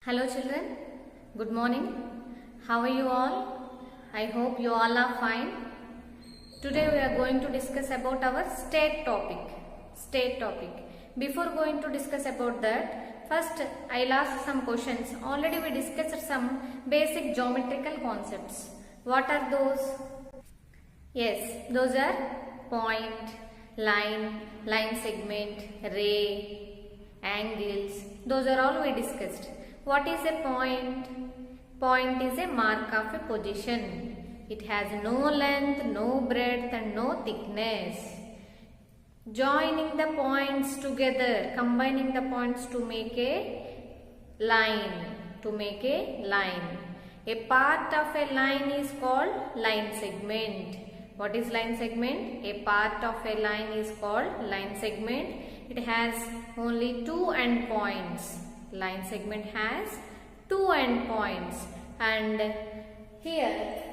Hello children, good morning. How are you all? I hope you all are fine. Today we are going to discuss about our state topic. Before going to discuss about that, first I'll ask some questions. Already we discussed some basic geometrical concepts. What are those? Yes, those are point, line segment, ray, angles. Those are all we discussed. What is a point? Point is a mark of a position. It has no length, no breadth and no thickness. Joining the points together, combining the points to make a line. A part of a line is called line segment. What is line segment? A part of a line is called line segment. It has only two endpoints. Line segment has two endpoints, and here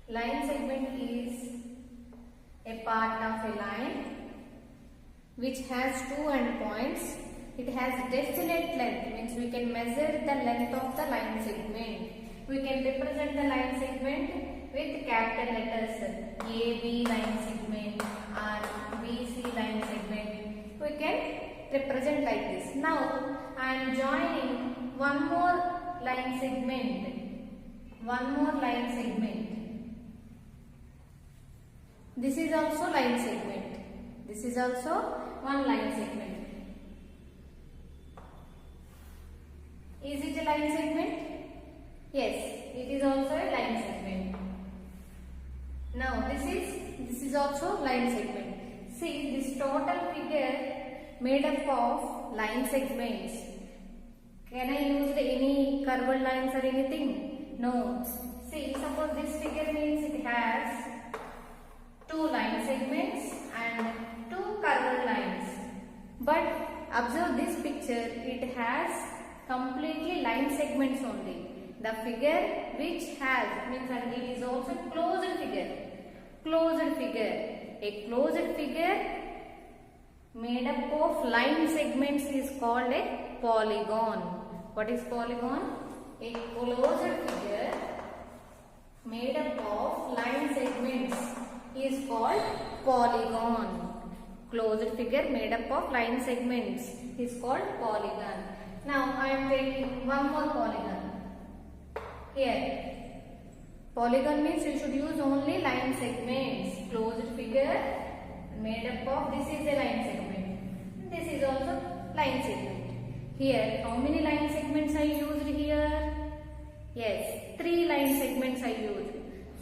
line segment is a part of a line which has two endpoints. It has definite length, means we can measure the length of the line segment. We can represent the line segment with capital letters AB line segment or BC line segment. We can represent like this. Now I am joining one more line segment. This is also line segment. This is also one line segment. Is it a line segment? Yes, it is also a line segment. Now this is also line segment. See, this total figure made up of line segments. Can I use any curved lines or anything? No. See, suppose this figure means it has two line segments and two curved lines. But observe this picture, it has completely line segments only. The figure which has, means it is also closed figure. A closed figure made up of line segments is called a polygon. What is polygon? A closed figure made up of line segments is called polygon. Closed figure made up of line segments is called polygon. Now I am taking one more polygon. Here, polygon means you should use only line segments. Closed figure made up of, this is a line segment. This is also line segment. Here, how many line segments I used here? Yes, 3 line segments I used.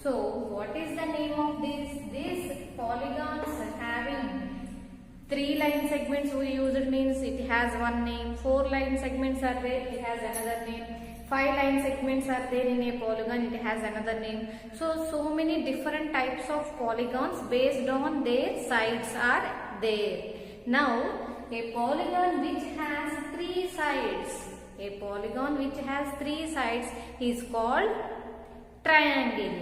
So, what is the name of this? These polygons having 3 line segments we used means it has one name. 4 line segments are there, it has another name. 5 line segments are there in a polygon, it has another name. So many different types of polygons based on their sides are there. Now, a polygon which has 3 sides, is called triangle.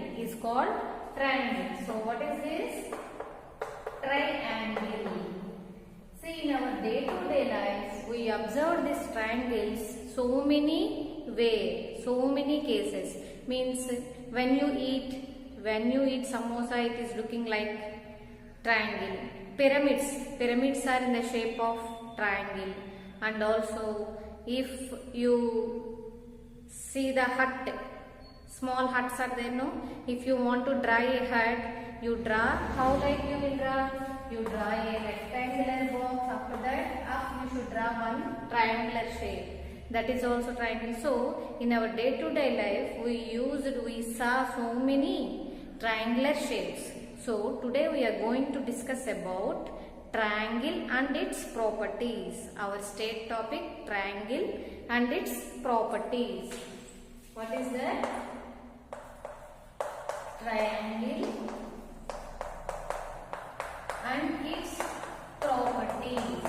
So, what is this? Triangle. See, in our day-to-day life, we observe these triangles so many cases. Means when you eat samosa, it is looking like triangle. Pyramids are in the shape of triangle. And also if you see the hut, small huts are there, no? If you want to draw a hut, you draw, how like you will draw? You draw a rectangular box, after that you should draw one triangular shape. That is also triangle. So, in our day-to-day life, we saw so many triangular shapes. So, today we are going to discuss about triangle and its properties. Our state topic, triangle and its properties. What is that? Triangle and its properties.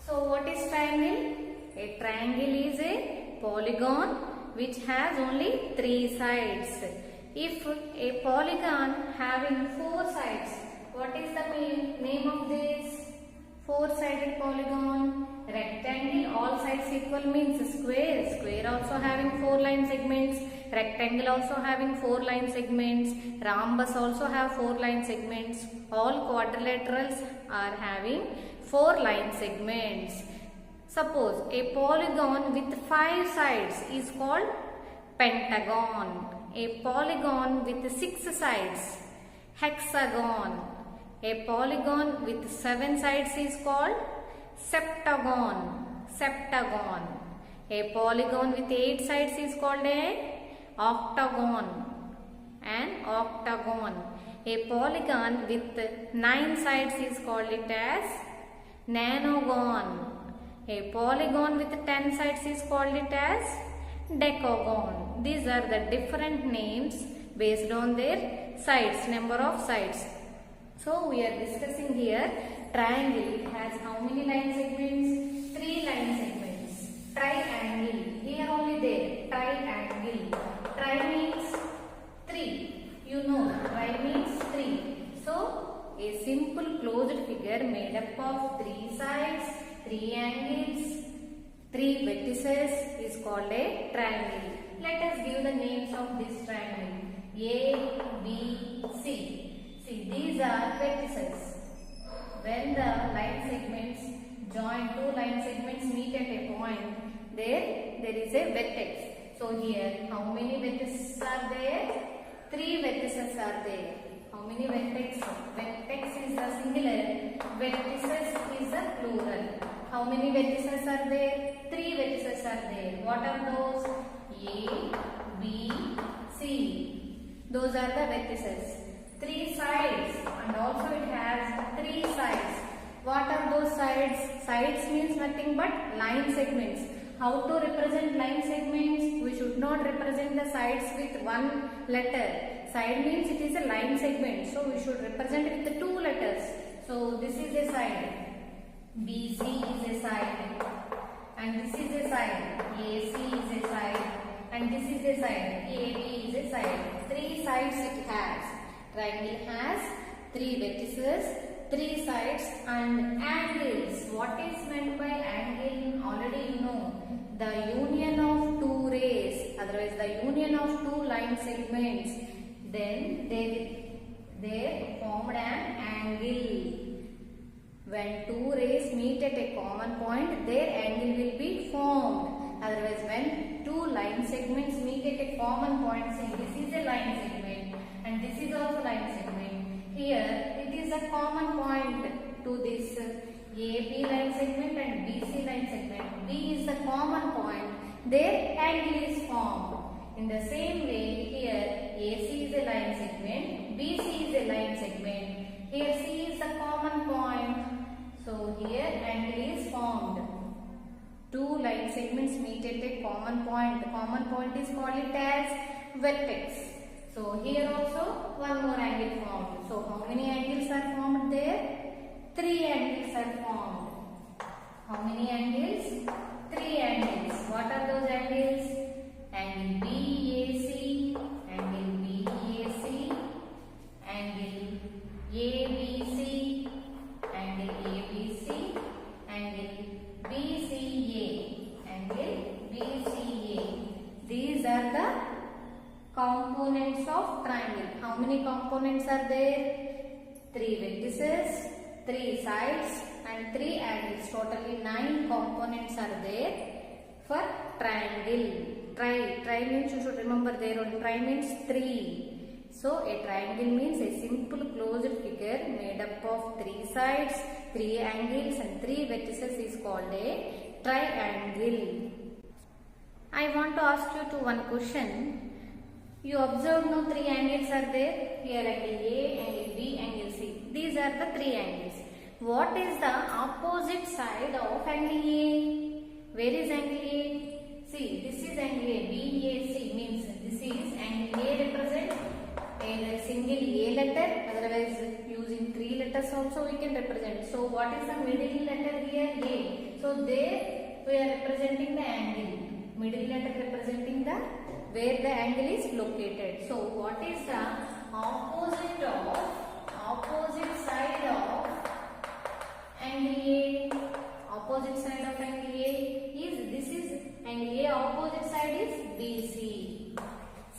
So what is triangle? A triangle is a polygon which has only 3 sides. If a polygon having 4 sides, what is the name of this? 4-sided polygon. Rectangle, all sides equal means square. Square also having 4 line segments. Rectangle also having 4 line segments. Rhombus also have 4 line segments. All quadrilaterals are having 4 line segments. Suppose a polygon with 5 sides is called pentagon. A polygon with 6 sides, hexagon. A polygon with 7 sides is called septagon. Septagon. A polygon with 8 sides is called a octagon. An octagon. A polygon with 9 sides is called it as nanogon. A polygon with 10 sides is called it as decagon. These are the different names based on their sides, number of sides. So we are discussing here triangle. It has how many line segments? 3 line segments. Triangle. Here only there. Triangle. Tri means 3. You know, tri means 3. So a simple closed figure made up of 3 sides, 3 angles, 3 vertices is called a triangle. Let us give the names of this triangle. A, B, C. See, these are vertices. When the line segments join, 2 line segments meet at a point, there is a vertex. So here, how many vertices are there? 3 vertices are there. How many vertex? Vertex is the singular. Vertices is the plural. How many vertices are there? 3 vertices are there. What are those? A, B, C. Those are the vertices. 3 sides, and also it has 3 sides. What are those sides? Sides means nothing but line segments. How to represent line segments? We should not represent the sides with 1 letter. Side means it is a line segment. So we should represent it with 2 letters. So this is a side. BC is a side. And this is a side. AC is a side. And this is a side. AB is a side. 3 sides it has. Triangle has 3 vertices, 3 sides and angles. What is meant by angle? Already you know. The union of 2 rays, otherwise the union of 2 line segments. Then they formed an angle. When 2 rays meet at a common point, their angle will be formed. Otherwise, when 2 line segments meet at a common point, say this is a line segment and this is also line segment. Here, it is a common point to this AB line segment and BC line segment. B is the common point. Their angle is formed. In the same way, here AC is a line segment, BC is a line segment. Here C is the common point. So here angle is formed. 2 line segments meet at a common point. The common point is called it as vertex. So here also one more angle formed. So how many angles are formed there? 3 angles are formed. How many angles? 3 angles. What are those angles? Angle BAC, angle BAC, angle ABC, angle ABC, angle BCA, angle BCA. These are the components of triangle. How many components are there? 3 vertices, 3 sides and 3 angles. Totally 9 components are there for triangle. Tri means you should remember there only. Tri means 3. So a triangle means a simple closed figure made up of 3 sides, 3 angles and 3 vertices is called a triangle. I want to ask you to one question. You observe no 3 angles are there. Here angle A, angle B, angle C. These are the 3 angles. What is the opposite side of angle A? Where is angle A? See, this is angle A. BAC means this is angle A represent a single A letter. Otherwise, using 3 letters also we can represent. So, what is the middle letter here? A. So, there we are representing the angle. Middle letter representing the where the angle is located. So what is the opposite side of angle A? Opposite side of angle A is, this is angle A, opposite side is BC.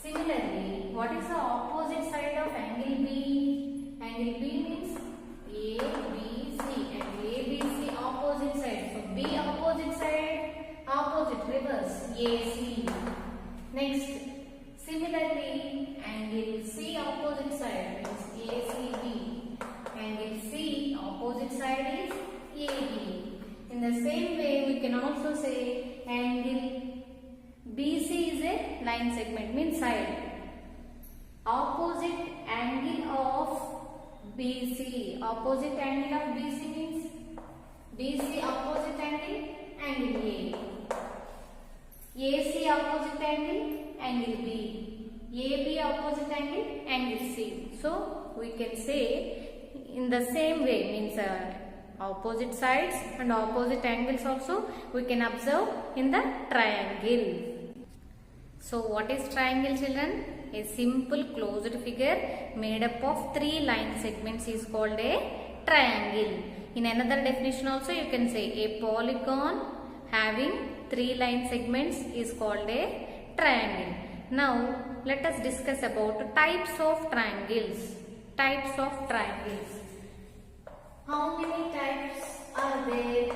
Similarly, what is the opposite side of angle B? Angle B means ABC, and ABC opposite side. So B opposite side, opposite, reverse, AC. Next, similarly, angle C opposite side means ACB. Angle C opposite side is AB. In the same way, we can also say angle BC is a line segment, means side. Opposite angle of BC. Opposite angle of BC means BC opposite angle, angle A. AC opposite angle B. AB opposite angle C. So we can say in the same way, means opposite sides and opposite angles also we can observe in the triangle. So what is triangle, children? A simple closed figure made up of 3 line segments is called a triangle. In another definition also you can say a polygon having 3 line segments is called a triangle. Now let us discuss about types of triangles. Types of triangles. How many types are there?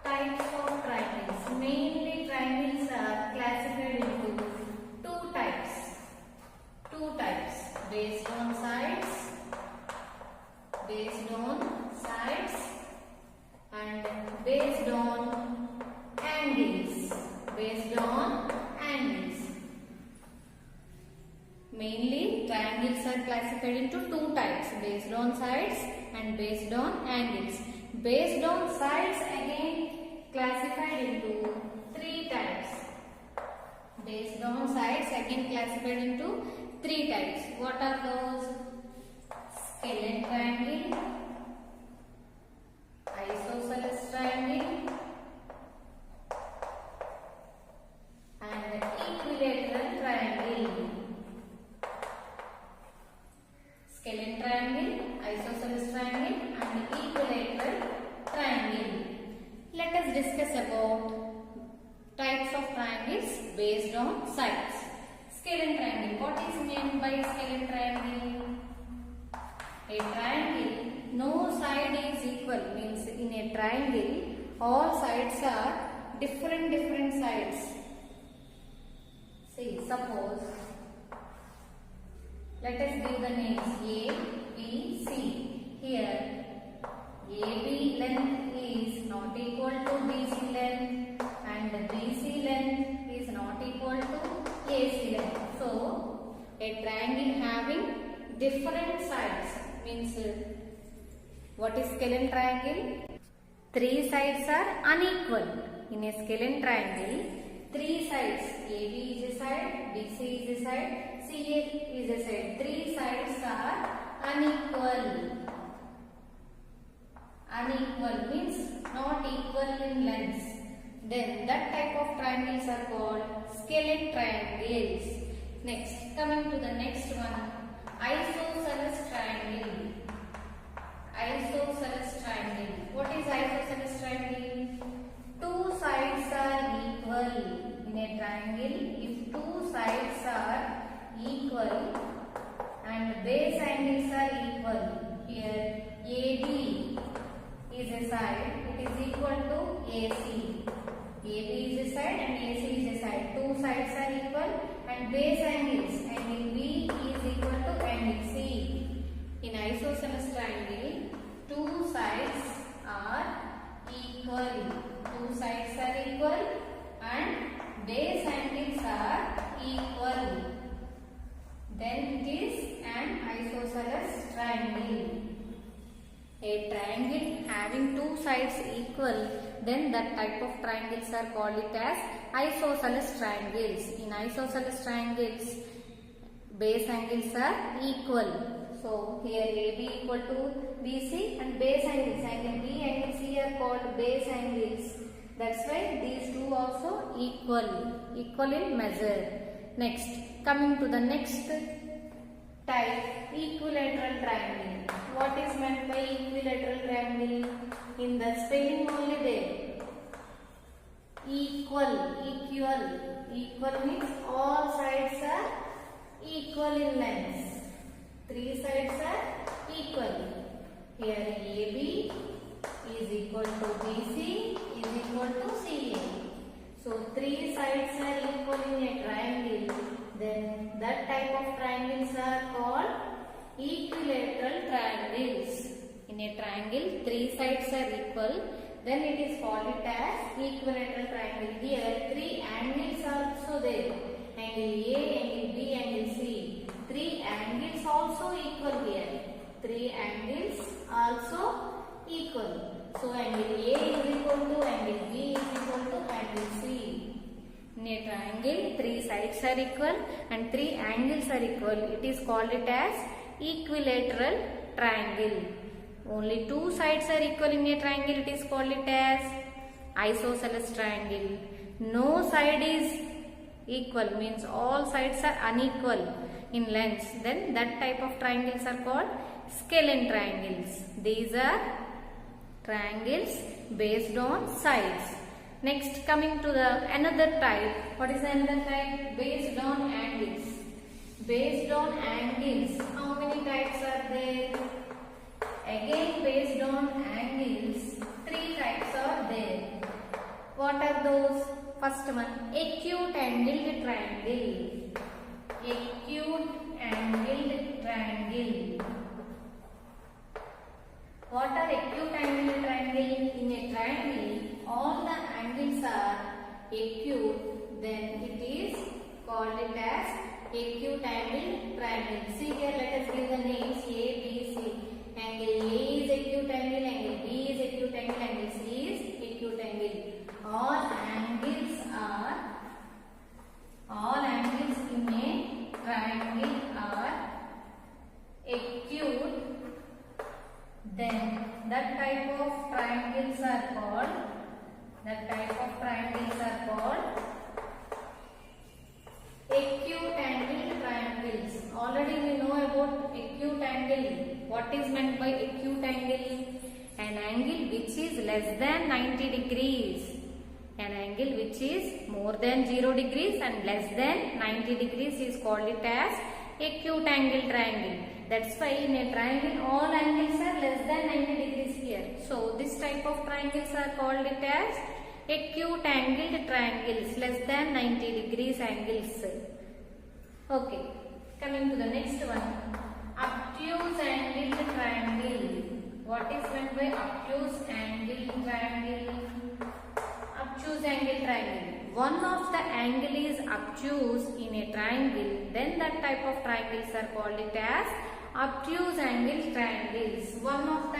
Types of triangles. Mainly triangles are classified into 2 types. 2 types based on sides, and based on angles. Mainly triangles are classified into 2 types, based on sides and based on angles. Based on sides again classified into 3 types. Based on sides again classified into 3 types. What are those? Scalene triangle, isosceles triangle, and equilateral triangle. Scalene triangle, isosceles triangle, and equilateral triangle. Let us discuss about types of triangles based on sides. Scalene triangle. What is meant by scalene triangle? A triangle, no side is equal, means in a triangle all sides are different sides. See, suppose let us give the names A, B, C. Here AB length is not equal to BC length and BC length is not equal to AC length. So a triangle having different sides means what is scalene triangle? 3 sides are unequal. In a scalene triangle, 3 sides, AB is a side, BC is a side, CA is a side. 3 sides are unequal. Unequal means not equal in lengths. Then that type of triangles are called scalene triangles. Next, coming to the next one, isosceles triangle. Isosceles triangle. What is isosceles triangle? 2 sides are equal. In a triangle, if 2 sides are equal and base angles are equal, here AB is a side, it is equal to AC. AB is a side and AC is a side. 2 sides are equal and base angles, angle B is equal to angle C. In isosceles triangle, 2 sides are equal. 2 sides are equal and base angles are equal. Then it is an isosceles triangle. A triangle having 2 sides equal, then that type of triangles are called it as isosceles triangles. In isosceles triangles, base angles are equal. So here AB equal to BC and base angles, angle B, angle C are called base angles. That's why these two also equal in measure. Next, coming to the next type, equilateral triangle. What is meant by equilateral triangle? In the spelling only there. Equal means all sides are equal in length. Three sides are equal. Here AB is equal to BC is equal to CA. So three sides are equal in a triangle. Then that type of triangles are called equilateral triangles. In a triangle, three sides are equal. Then it is called it as equilateral triangle. Here three angles are also there. Angle A, angle B, angle C. Three angles also equal here. Three angles also equal. So angle A is equal to angle B is equal to angle C. In a triangle, three sides are equal and three angles are equal. It is called it as equilateral triangle. Only two sides are equal in a triangle. It is called it as isosceles triangle. No side is equal means all sides are unequal in lengths. Then that type of triangles are called scalene triangles. These are triangles based on sides. Next, coming to the another type. What is another type? Based on angles. Based on angles. How many types are there? Again, based on angles, three types are there. What are those? First one, acute angled triangle. Acute angled triangle. What are acute angled triangle? In a triangle, all the angles are acute. Then it is called it as acute angled triangle. See here, let us give the names A, B, C. Angle A is acute angle, angle B is acute angle, angle C is acute angle. All angles in a triangle are acute. Then that type of triangles are called acute angle triangles. Already we know about acute angle. What is meant by acute angle? An angle which is less than 90 degrees. An angle which is more than 0 degrees and less than 90 degrees is called it as acute angle triangle. That's why in a triangle all angles are less than 90 degrees here. So this type of triangles are called it as acute angled triangles, less than 90 degrees angles. Okay, coming to the next one, obtuse angled triangle. What is meant by obtuse angled triangle? Obtuse angled triangle. One of the angle is obtuse in a triangle, then that type of triangles are called it as obtuse angle triangles. One of the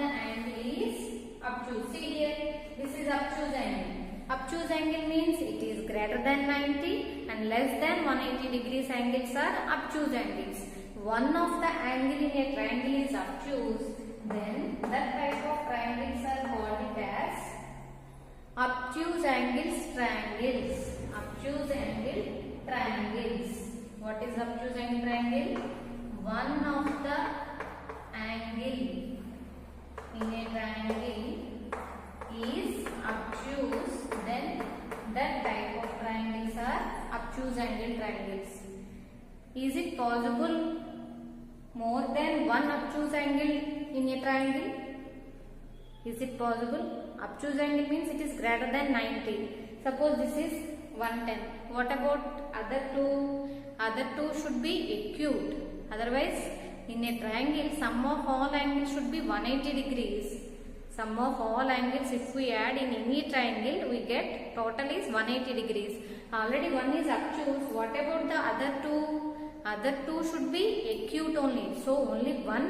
angle is obtuse. See here, this is obtuse angle. Obtuse angle means it is greater than 90 and less than 180 degrees angles are obtuse angles. One of the angle in a triangle is obtuse, then that type of triangles are called it as obtuse angles triangles. Obtuse angle triangles. What is obtuse angle triangle? One of the angle in a triangle is obtuse, then that type of triangles are obtuse angle triangles. Is it possible more than one obtuse angle in a triangle? Is it possible? Obtuse angle means it is greater than 90. Suppose this is 110. What about other two? Other two should be acute. Otherwise, in a triangle, sum of all angles should be 180 degrees. Sum of all angles, if we add in any triangle, we get total is 180 degrees. Already one is obtuse. What about the other two? Other two should be acute only. So only one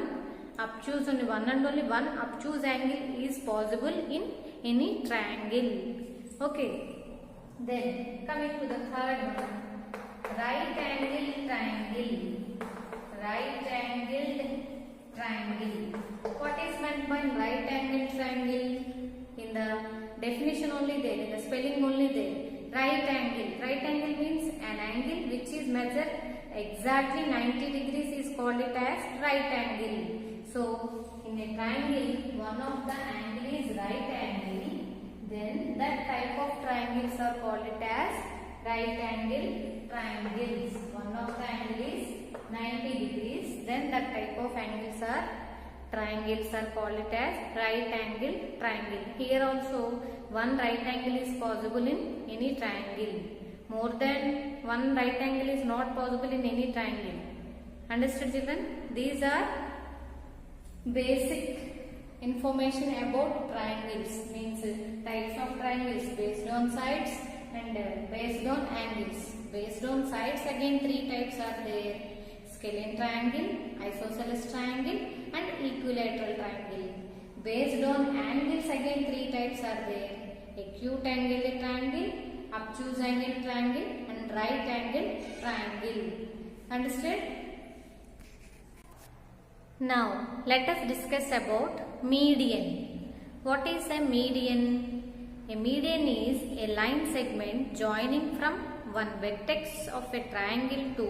obtuse, only one and only one obtuse angle is possible in any triangle. Okay. Then coming to the third one, right angle triangle. Right angled triangle. What is meant by right angled triangle? spelling only there. Right angle. Right angle means an angle which is measured exactly 90 degrees is called it as right angle. So in a triangle, one of the angle is right angle. Then that type of triangles are called it as right angle triangles. One of the angle is 90 degrees. Then that type of angles are triangles are called it as right angle triangle. Here also one right angle is possible in any triangle. More than one right angle is not possible in any triangle. Understood children? These are basic information about triangles, means types of triangles based on sides and based on angles. Based on sides, again three types are there: scalene triangle, isosceles triangle and equilateral triangle. Based on angles, again three types are there: acute angle triangle, obtuse angle triangle and right angle triangle. Understood? Now let us discuss about median. What is a median? A median is a line segment joining from one vertex of a triangle to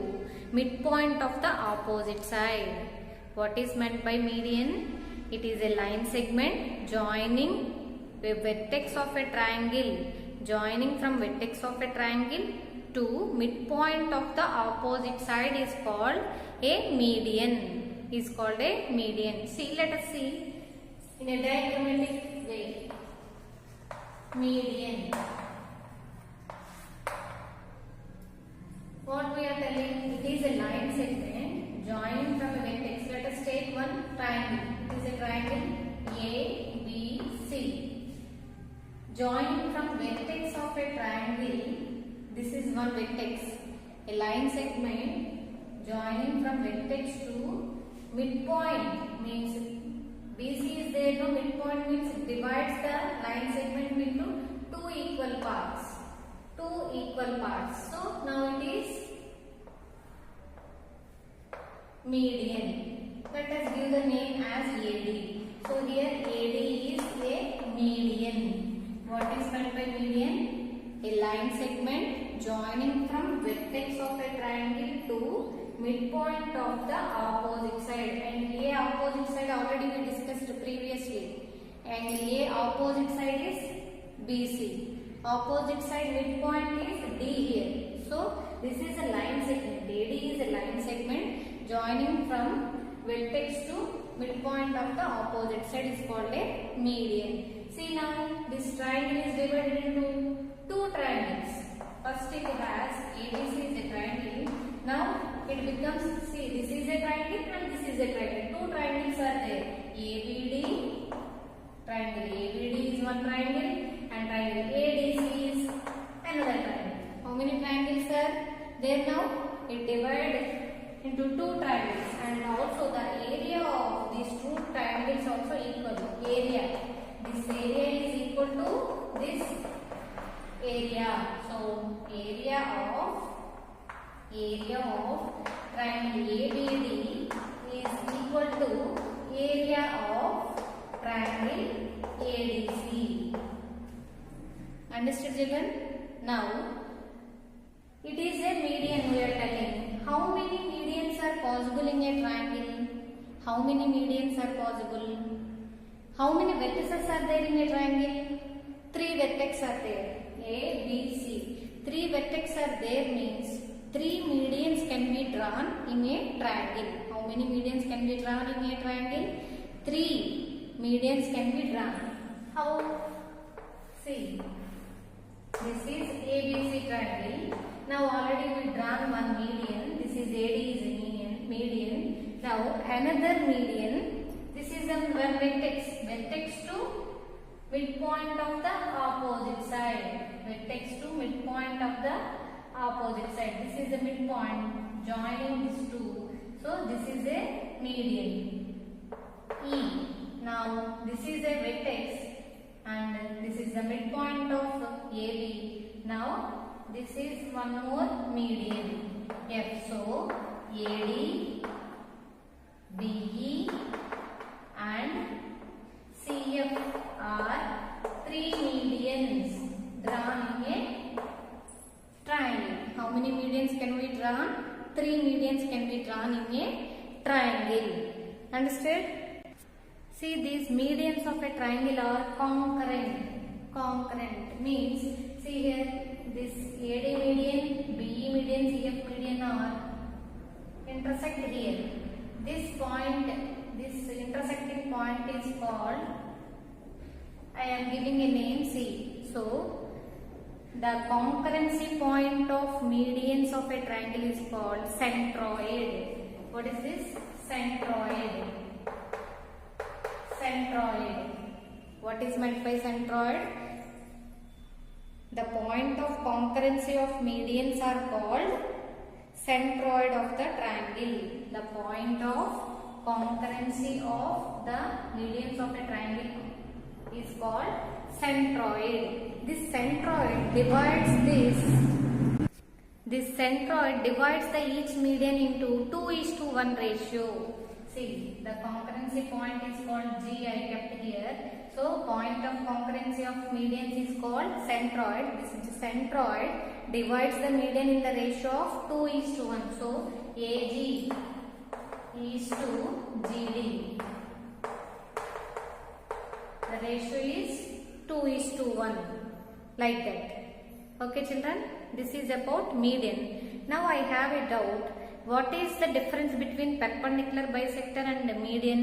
midpoint of the opposite side. What is meant by median? It is a line segment joining a vertex of a triangle, joining from vertex of a triangle to midpoint of the opposite side is called a median. Is called a median. See, let us see in a diagrammatic way. Median. What we are telling? It is a line segment joining from a vertex. Let us take one triangle. It is a triangle A, B, C. Joining from vertex of a triangle. This is one vertex. A line segment joining from vertex to midpoint, means BC is there, no, midpoint means it divides the line segment into two equal parts. So now it is median. Let us give the name as AD. So here AD is a median. What is meant by median? A line segment joining from vertex of a triangle to midpoint of the opposite side. And A opposite side already we discussed previously. And A opposite side is BC. Opposite side midpoint is D here. So this is a line segment. AD is a line segment joining from vertex to midpoint of the opposite side is called a median. See now this triangle is divided into two triangles. First it has ABC is a triangle. Now it becomes, see, this is a triangle and this is a triangle. Two triangles are there. ABD, triangle ABD is one triangle and triangle ADC is another triangle. How many triangles are there now? It divided into two triangles and also the area of these two triangles also equal. Area. This area is equal to this area. So area of triangle ABD is equal to area of triangle ADC. Understood children? Now it is a median we are telling. How many medians are possible in a triangle? How many medians are possible? How many vertices are there in a triangle? Three vertices are there. A, B, C. Three vertices are there means three medians can be drawn in a triangle. How many medians can be drawn in a triangle? Three medians can be drawn. How? See, this is ABC triangle. Now already we drawn one median. This is AD is a median. Now another median. This is a one vertex to midpoint of the opposite side. Vertex to midpoint of the opposite side. This is the midpoint joining these two. So this is a median. E. Now this is a vertex and this is the midpoint of AB. Now this is one more median. F. So AD, BE and CF are three medians drawn three medians can be drawn in a triangle. Understood? See, these medians of a triangle are concurrent. Concurrent means, see here, this AD median, BE median, CF median are intersect here. This point, this intersecting point is called, I am giving a name C. So, the concurrency point of medians of a triangle is called centroid. What is this? Centroid. Centroid. What is meant by centroid? The point of concurrency of medians are called centroid of the triangle. The point of concurrency of the medians of a triangle is called centroid. This centroid divides the each median into 2:1 ratio. See, the concurrency point is called G, I kept here. So, point of concurrency of medians is called centroid. This centroid divides the median in the ratio of 2:1. So, AG is to GD. The ratio is 2:1, like that. Okay children, this is about median. Now I have a doubt. What is the difference between perpendicular bisector and median?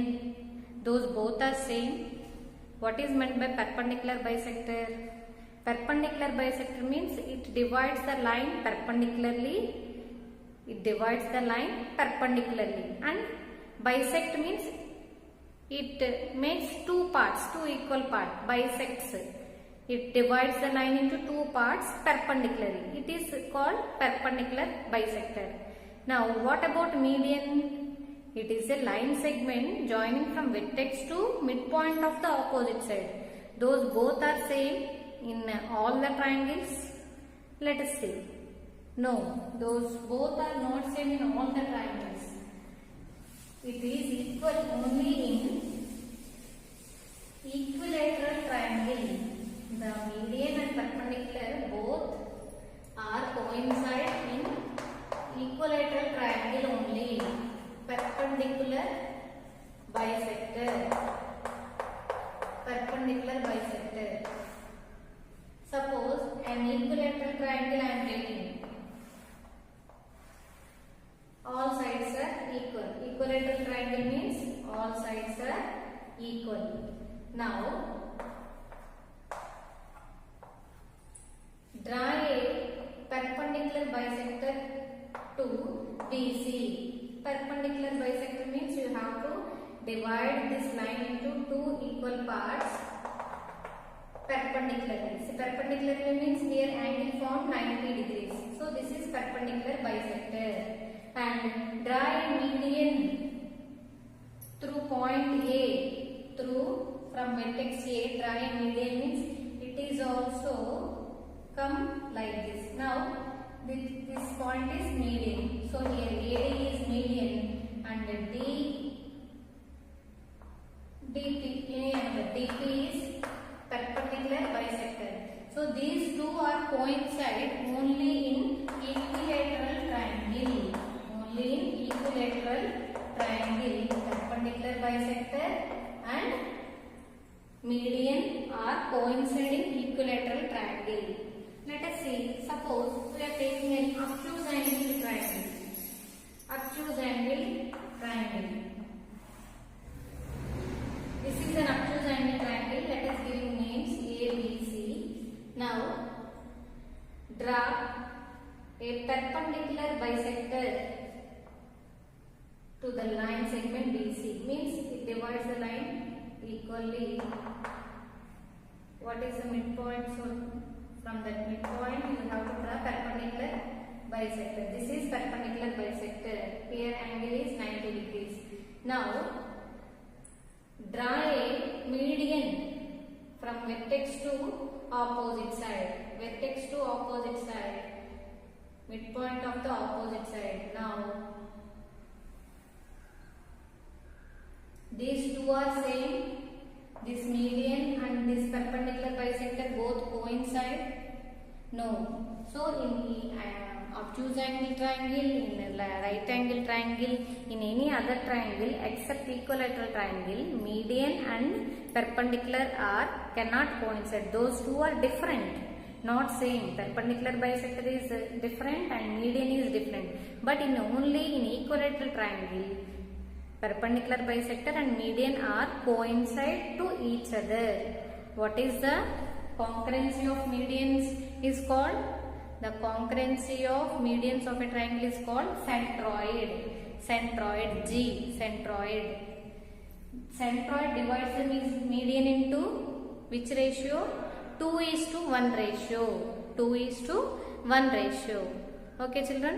Those both are same. What is meant by perpendicular bisector? Perpendicular bisector means it divides the line perpendicularly. It divides the line perpendicularly. And bisect means it makes two parts, two equal parts, bisects. It divides the line into two parts perpendicularly. It is called perpendicular bisector. Now, what about median? It is a line segment joining from vertex to midpoint of the opposite side. Those both are same in all the triangles. Let us see. No, those both are not same in all the triangles. It is equal only in equilateral triangle. The median and perpendicular both are coincide in equilateral triangle only. Perpendicular bisector. Perpendicular bisector. Suppose an equilateral triangle I am taking. All sides are equal. Equilateral triangle means all sides are equal. Now, draw a perpendicular bisector to BC. Perpendicular bisector means you have to divide this line into two equal parts perpendicularly. So, perpendicularly means here angle formed 90 degrees. So, this is perpendicular bisector. And draw a median through point A, from vertex A, draw a median means it is also come like this. Now, this point is median. So, here AD is median and DP is perpendicular bisector. So, these two are coincide only in equilateral triangle. Only in equilateral triangle, perpendicular bisector and median are coinciding equilateral triangle. Let us see, suppose we are taking an obtuse angle triangle. Obtuse angle triangle. This is an obtuse angle triangle. Let us give names A, B, C. Now, draw a perpendicular bisector to the line segment BC. Means it divides the line equally. What is the midpoint? So, from that midpoint you have to draw perpendicular bisector. This is perpendicular bisector. Here angle is 90 degrees. Now, draw a median from vertex to opposite side. Vertex to opposite side. Midpoint of the opposite side. Now, these two are same. This median and this perpendicular bisector both coincide? No. So, in obtuse angle triangle, in right angle triangle, in any other triangle except equilateral triangle, median and perpendicular are cannot coincide. Those two are different, not same. Perpendicular bisector is different and median is different. But in only in equilateral triangle, perpendicular bisector and median are coincide to each other. What is the concurrency of medians is called? The concurrency of medians of a triangle is called centroid. Centroid G. Centroid. Centroid divides the median into which ratio? 2:1 ratio. 2:1 ratio. Okay children.